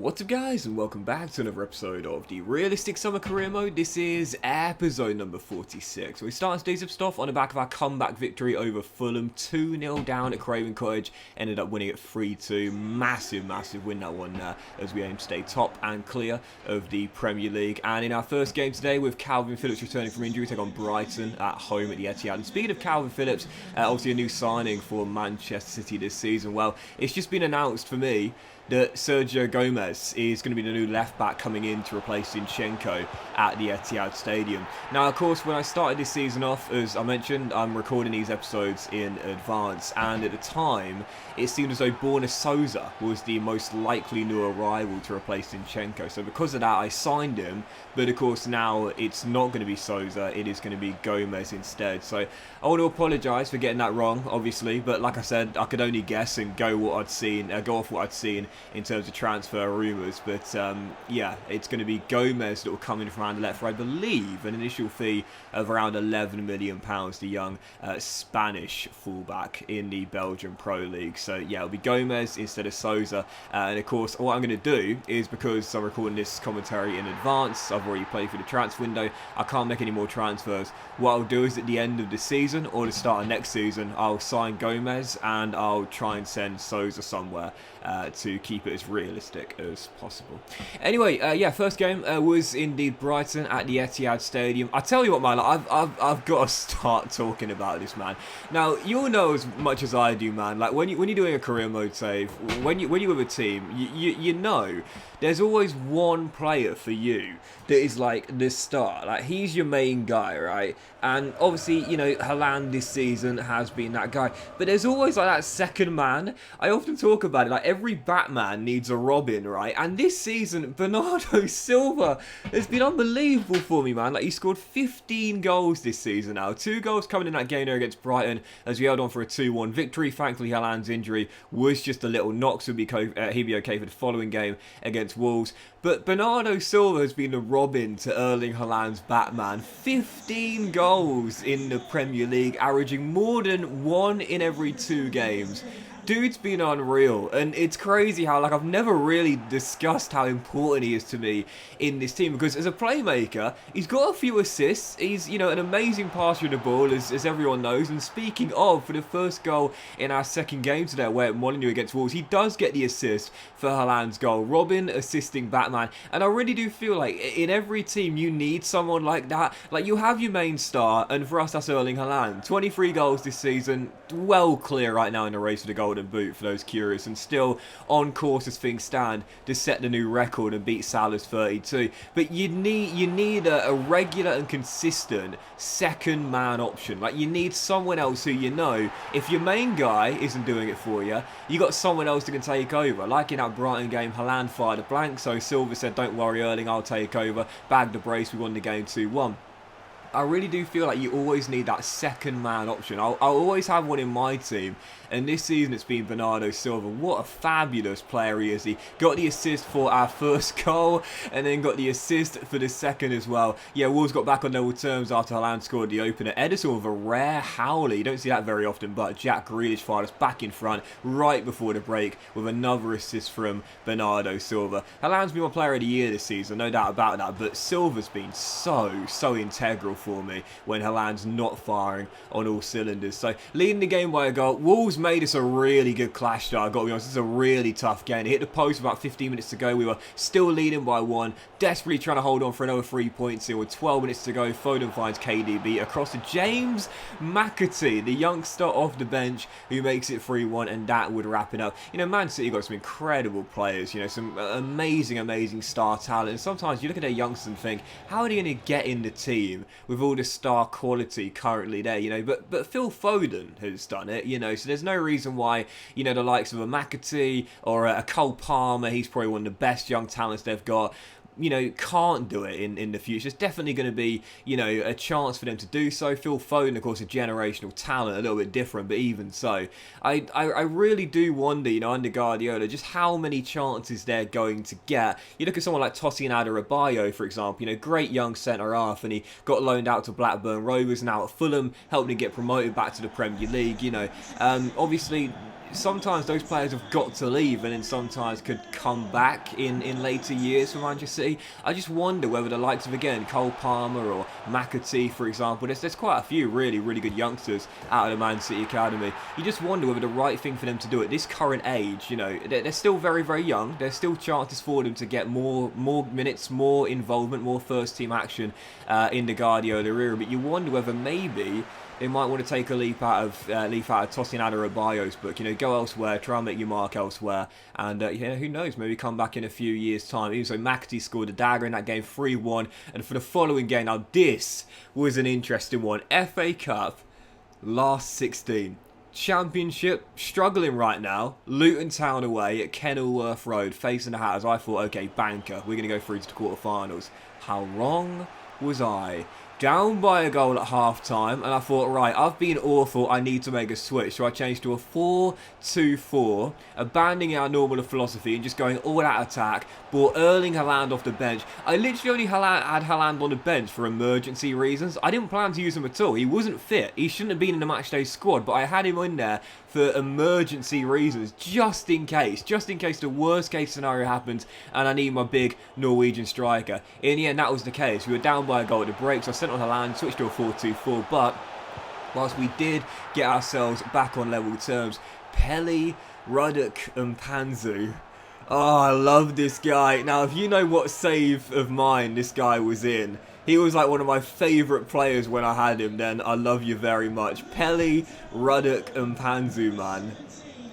What's up guys, and welcome back to another episode of the Realistic Summer Career Mode. This is episode number 46. We start today's stuff on the back of our comeback victory over Fulham, 2-0 down at Craven Cottage, ended up winning it 3-2, massive win that one as we aim to stay top and clear of the Premier League. And in our first game today with Calvin Phillips returning from injury, we take on Brighton at home at the Etihad. And speaking of Calvin Phillips, obviously a new signing for Manchester City this season. Well, it's just been announced for me that Sergio Gomez is going to be the new left-back coming in to replace Zinchenko at the Etihad Stadium. Now, of course, when I started this season off, as I mentioned, I'm recording these episodes in advance, and at the time, it seemed as though Borna Souza was the most likely new arrival to replace Zinchenko. So because of that, I signed him, but of course now it's not going to be Souza, it is going to be Gomez instead. So I want to apologise for getting that wrong, obviously, but like I said, I could only guess and go off what I'd seen in terms of transfer rumours, but yeah, it's going to be Gomez that will come in from Anderlecht for, I believe, an initial fee of around £11 million, the young Spanish fullback in the Belgian Pro League. So yeah, it'll be Gomez instead of Souza, and of course what I'm going to do is, because I'm recording this commentary in advance, I've already played through the transfer window, I can't make any more transfers. What I'll do is at the end of the season or the start of next season, I'll sign Gomez and I'll try and send Souza somewhere to keep it as realistic as possible. Anyway, yeah, first game was indeed Brighton at the Etihad Stadium. I tell you what, man, I've got to start talking about this, man. Now, you'll know as much as I do, man. Like when you're doing a career mode save, when you're with a team, you know there's always one player for you that is like the star. Like he's your main guy, right? And obviously, you know, Haaland this season has been that guy. But there's always like that second man. I often talk about it, like every Batman needs a Robin, right? And this season, Bernardo Silva has been unbelievable for me, man. Like he scored 15 goals this season now. 2 goals coming in that game there against Brighton as we held on for a 2-1 victory. Thankfully, Haaland's injury was just a little knock, so he'd be okay for the following game against Wolves. But Bernardo Silva has been the Robin to Erling Haaland's Batman. 15 goals in the Premier League, averaging more than 1 in every 2 games. Dude's been unreal, and it's crazy how, like, I've never really discussed how important he is to me in this team, because as a playmaker, he's got a few assists, he's, you know, an amazing passer of the ball, as everyone knows, and speaking of, for the first goal in our second game today, where at Molineux against Wolves, he does get the assist for Haaland's goal. Robin assisting Batman, and I really do feel like in every team you need someone like that. Like, you have your main star, and for us that's Erling Haaland. 23 goals this season, well clear right now in the race for the Golden Boot for those curious, and still on course as things stand to set the new record and beat Salah's 32. But you need a regular and consistent second man option. Like, you need someone else who, you know, if your main guy isn't doing it for you, you got someone else that can take over. Like in that Brighton game, Haaland fired a blank, so Silva said, "Don't worry, Erling, I'll take over." Bagged the brace, we won the game 2-1. I really do feel like you always need that second man option. I'll always have one in my team, and this season it's been Bernardo Silva. What a fabulous player he is. He got the assist for our first goal and then got the assist for the second as well. Yeah, Wolves got back on level terms after Haaland scored the opener. Ederson with a rare howler. You don't see that very often, but Jack Grealish fired us back in front right before the break with another assist from Bernardo Silva. Haaland's been my player of the year this season, no doubt about that, but Silva's been so integral for me when Haaland's not firing on all cylinders. So leading the game by a goal. Wolves made us a really good clash start, I've got to be honest. This is a really tough game. It hit the post with about 15 minutes to go. We were still leading by 1, desperately trying to hold on for another 3 points here with 12 minutes to go. Foden finds KDB across to James McAtee, the youngster off the bench, who makes it 3-1, and that would wrap it up. You know, Man City got some incredible players, you know, some amazing star talent, and sometimes you look at their youngsters and think, how are they going to get in the team with all the star quality currently there, you know? But Phil Foden has done it, you know, so there's no reason why, you know, the likes of a McAtee or a Cole Palmer, he's probably one of the best young talents they've got, you know, can't do it in the future. It's definitely going to be, you know, a chance for them to do so. Phil Foden, of course, a generational talent, a little bit different, but even so, I really do wonder, you know, under Guardiola, just how many chances they're going to get. You look at someone like Totti and Adebayo, for example, you know, great young centre-half, and he got loaned out to Blackburn Rovers, now at Fulham, helping him get promoted back to the Premier League, you know. Obviously, sometimes those players have got to leave and then sometimes could come back in later years for Manchester City. I just wonder whether the likes of, again, Cole Palmer or McAtee, for example, there's quite a few really good youngsters out of the Man City Academy. You just wonder whether the right thing for them to do at this current age, you know, they're still very young. There's still chances for them to get more minutes, more involvement, more first team action in the Guardiola era, but you wonder whether maybe they might want to take a leap out of Tosin Adarabioyo's book. You know, go elsewhere, try and make your mark elsewhere, and yeah, who knows? Maybe come back in a few years' time. Even so, McAtee scored a dagger in that game, 3-1, and for the following game, now this was an interesting one. FA Cup, last 16. Championship, struggling right now. Luton Town away at Kenilworth Road, facing the Hatters. I thought, okay, banker, we're going to go through to the quarterfinals. How wrong was I? Down by a goal at half-time, and I thought, right, I've been awful, I need to make a switch. So I changed to a 4-2-4, abandoning our normal philosophy and just going all-out attack. Brought Erling Haaland off the bench. I literally only had Haaland on the bench for emergency reasons. I didn't plan to use him at all. He wasn't fit. He shouldn't have been in the matchday squad, but I had him in there for emergency reasons, just in case the worst case scenario happens and I need my big Norwegian striker. In the end, that was the case. We were down by a goal at the break, so I sent on Haaland, switched to a 4-2-4, but whilst we did get ourselves back on level terms, Pele, Ruddock and Panzu. Oh, I love this guy. Now, if you know what save of mine this guy was in, he was like one of my favourite players when I had him, then I love you very much. Pele, Ruddock and Panzu, man.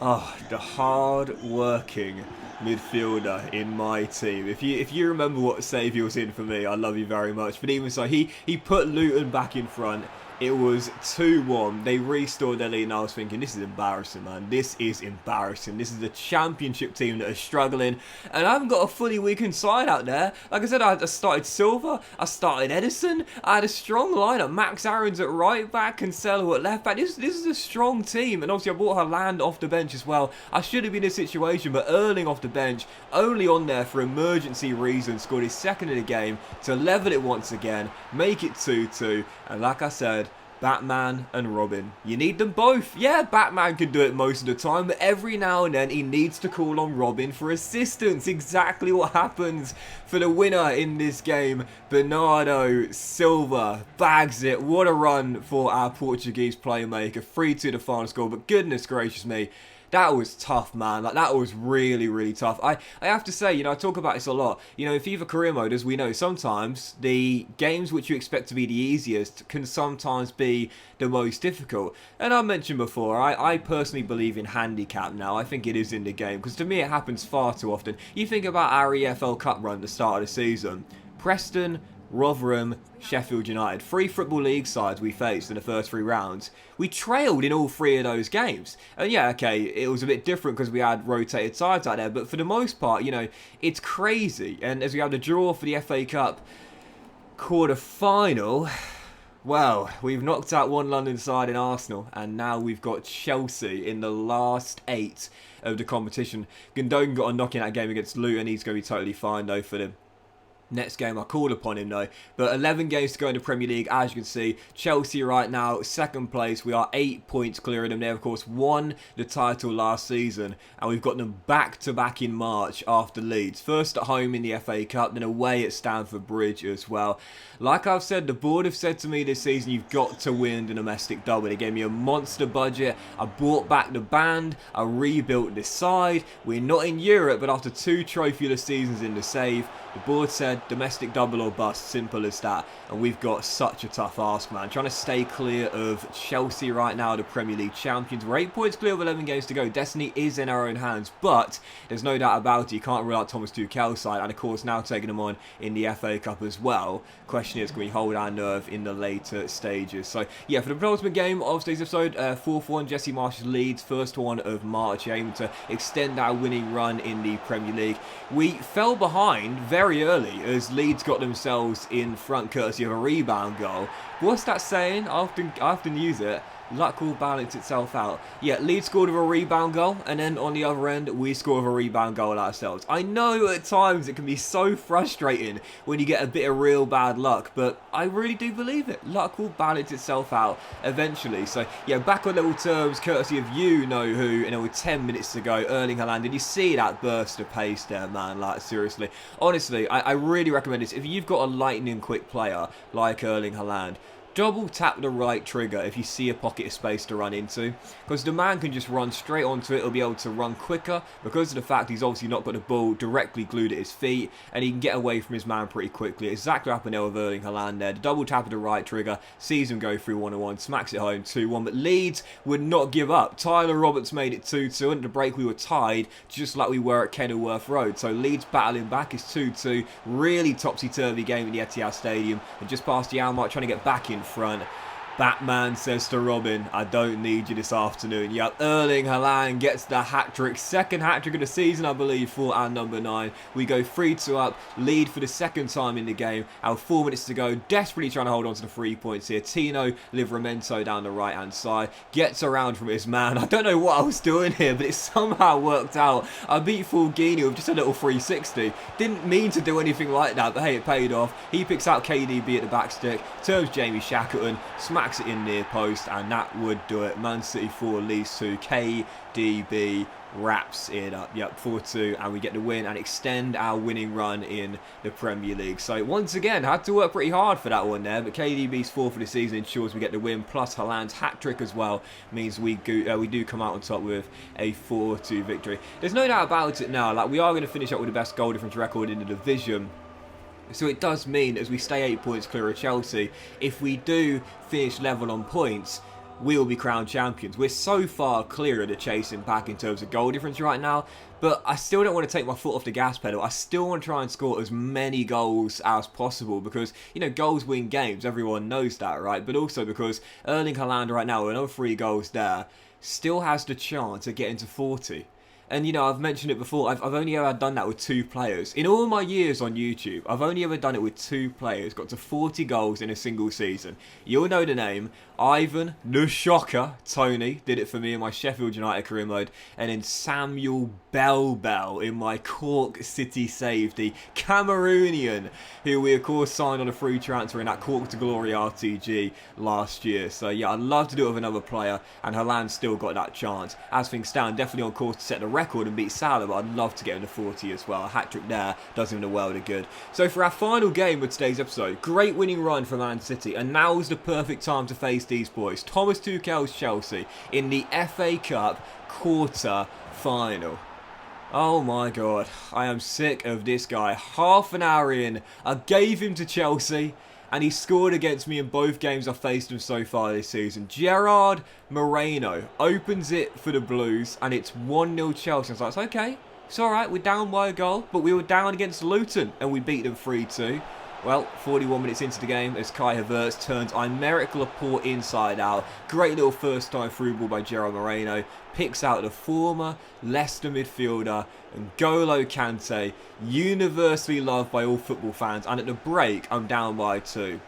Oh, the hard-working midfielder in my team. If you remember what save he was in for me, I love you very much. But even so, he put Luton back in front. It was 2-1. They restored their lead, and I was thinking, this is embarrassing, man. This is embarrassing. This is a championship team that are struggling, and I haven't got a fully weakened side out there. Like I said, I started Silva, I started Edison, I had a strong lineup. Max Aaron's at right back, Cancelo at left back. This is a strong team, and obviously I brought Haaland off the bench as well. I should have been in this situation, but Erling off the bench, only on there for emergency reasons, scored his second of the game to level it once again, make it 2-2, and like I said, Batman and Robin. You need them both. Yeah, Batman can do it most of the time, but every now and then he needs to call on Robin for assistance. Exactly what happens for the winner in this game. Bernardo Silva bags it. What a run for our Portuguese playmaker. 3-2 the final score, but goodness gracious me. That was tough, man. Like, that was really tough. I have to say, you know, I talk about this a lot. You know, in FIFA career mode, as we know, sometimes the games which you expect to be the easiest can sometimes be the most difficult. And I mentioned before, I personally believe in handicap now. I think it is in the game, because to me it happens far too often. You think about our EFL Cup run at the start of the season. Preston, Rotherham, Sheffield United. 3 Football League sides we faced in the first 3 rounds. We trailed in all 3 of those games. And yeah, okay, it was a bit different because we had rotated sides out there, but for the most part, you know, it's crazy. And as we have the draw for the FA Cup quarter-final, well, we've knocked out one London side in Arsenal, and now we've got Chelsea in the last 8 of the competition. Gundogan got a knock in that game against Luton. He's going to be totally fine, though, for them. Next game, I called upon him though. But 11 games to go in the Premier League. As you can see, Chelsea right now, second place. We are 8 points clear of them. They, of course, won the title last season. And we've got them back-to-back in March after Leeds. First at home in the FA Cup, then away at Stamford Bridge as well. Like I've said, the board have said to me this season, you've got to win the domestic double. They gave me a monster budget. I brought back the band. I rebuilt this side. We're not in Europe, but after 2 trophyless seasons in the save, the board said domestic double or bust, simple as that. And we've got such a tough ask, man. Trying to stay clear of Chelsea right now, the Premier League champions. We're 8 points clear of 11 games to go. Destiny is in our own hands, but there's no doubt about it. You can't rule out Thomas Tuchel's side, and of course now taking them on in the FA Cup as well. Question is, can we hold our nerve in the later stages? So yeah, for the penultimate game of today's episode, 4-1, Jesse Marsh's Leeds, first one of March, aiming to extend our winning run in the Premier League. We fell behind very early as Leeds got themselves in front courtesy of a rebound goal. What's that saying? I often use it. Luck will balance itself out. Yeah, Leeds scored with a rebound goal, and then on the other end, we score with a rebound goal ourselves. I know at times it can be so frustrating when you get a bit of real bad luck, but I really do believe it. Luck will balance itself out eventually. So, yeah, back on level terms, courtesy of you know who, and with 10 minutes to go, Erling Haaland. Did you see that burst of pace there, man? Like, seriously. Honestly, I really recommend this. If you've got a lightning quick player like Erling Haaland, double tap the right trigger if you see a pocket of space to run into, because the man can just run straight onto it. He'll be able to run quicker because of the fact he's obviously not got the ball directly glued at his feet, and he can get away from his man pretty quickly. Exactly what happened there with Erling Haaland there. The double tap of the right trigger sees him go through 1-on-1, smacks it home 2-1, but Leeds would not give up. Tyler Roberts made it 2-2, and at the break we were tied just like we were at Kenilworth Road. So Leeds battling back is 2-2. Really topsy-turvy game at the Etihad Stadium, and just past the hour mark trying to get back in front. Batman says to Robin, I don't need you this afternoon. Yep, Erling Haaland gets the hat-trick. Second hat-trick of the season, I believe, for our number 9. We go 3-2 up, lead for the second time in the game. Our 4 minutes to go, desperately trying to hold on to the 3 points here. Tino Livramento down the right-hand side, gets around from his man. I don't know what I was doing here, but it somehow worked out. I beat Fulgini with just a little 360. Didn't mean to do anything like that, but hey, it paid off. He picks out KDB at the back stick, turns Jamie Shackleton, smacks it in near post, and that would do it. Man City 4, Leeds 2. KDB wraps it up. Yep, 4-2, and we get the win and extend our winning run in the Premier League. So once again, had to work pretty hard for that one there, but KDB's 4th for the season ensures we get the win, plus Haaland's hat-trick as well means we do come out on top with a 4-2 victory. There's no doubt about it now, like we are going to finish up with the best goal difference record in the division. So it does mean, as we stay 8 points clear of Chelsea, if we do finish level on points, we will be crowned champions. We're so far clear of the chasing pack in terms of goal difference right now, but I still don't want to take my foot off the gas pedal. I still want to try and score as many goals as possible because, you know, goals win games. Everyone knows that, right? But also because Erling Haaland right now, with another 3 goals there, still has the chance of getting to 40. And, you know, I've mentioned it before, I've only ever done that with 2 players. In all my years on YouTube, I've only ever done it with 2 players, got to 40 goals in a single season. You'll know the name, Ivan the Shocker Tony did it for me in my Sheffield United career mode, and then Samuel Bell in my Cork City save, the Cameroonian, who we of course signed on a free transfer in that Cork to Glory RTG last year. So yeah, I'd love to do it with another player, and Haaland's still got that chance. As things stand, definitely on course to set the record and beat Salah, but I'd love to get him to 40 as well. A hat-trick there does him the world of good. So for our final game of today's episode, great winning run for Man City, and now's the perfect time to face these boys. Thomas Tuchel's Chelsea in the FA Cup quarter final. Oh my god, I am sick of this guy. Half an hour in, I gave him to Chelsea, and he scored against me in both games I've faced him so far this season. Gerard Moreno opens it for the Blues, and it's 1-0 Chelsea. I was like, it's okay, it's alright, we're down by a goal, but we were down against Luton, and we beat them 3-2. Well, 41 minutes into the game as Kai Havertz turns Aymeric Laporte inside out. Great little first time through ball by Gerard Moreno. Picks out the former Leicester midfielder N'Golo Kante. Universally loved by all football fans. And at the break, I'm down by 2.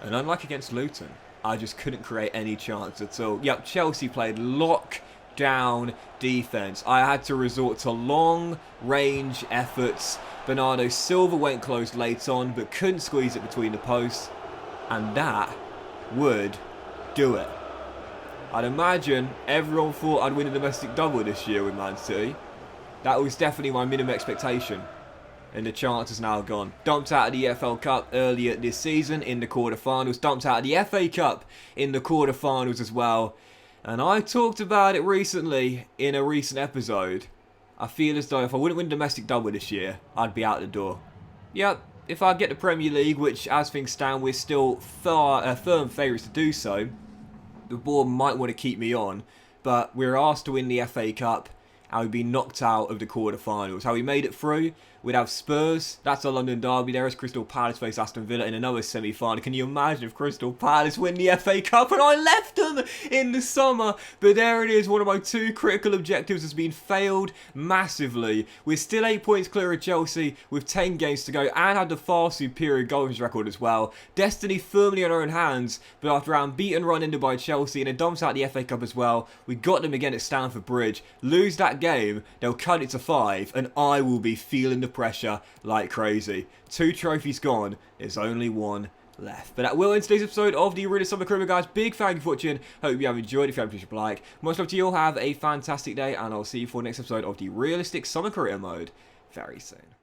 And unlike against Luton, I just couldn't create any chance at all. Yep, Chelsea played lock-down defence. I had to resort to long-range efforts. Bernardo Silva went close late on, but couldn't squeeze it between the posts, and that would do it. I'd imagine everyone thought I'd win a domestic double this year with Man City. That was definitely my minimum expectation, and the chance is now gone. Dumped out of the EFL Cup earlier this season in the quarterfinals, dumped out of the FA Cup in the quarterfinals as well, and I talked about it recently in a recent episode. I feel as though if I wouldn't win domestic double this year, I'd be out the door. Yep, if I get the Premier League, which as things stand, we're still firm favourites to do so, the board might want to keep me on, but we're asked to win the FA Cup and we'd be knocked out of the quarterfinals. How we made it through we'd have Spurs. That's a London derby. There is Crystal Palace face Aston Villa in another semi-final. Can you imagine if Crystal Palace win the FA Cup and I left them in the summer? But there it is. One of my 2 critical objectives has been failed massively. We're still 8 points clear of Chelsea with 10 games to go and have the far superior goals record as well. Destiny firmly in our own hands, but after our unbeaten run ended by Chelsea and it dumps out the FA Cup as well, we got them again at Stamford Bridge. Lose that game, they'll cut it to 5 and I will be feeling the pressure like crazy. 2 trophies gone, there's only 1 left. But that will end today's episode of the Realistic Summer Career Mode, guys. Big thank you for watching. Hope you have enjoyed. If you have, please like. Much love to you all. Have a fantastic day and I'll see you for the next episode of the Realistic Summer Career Mode very soon.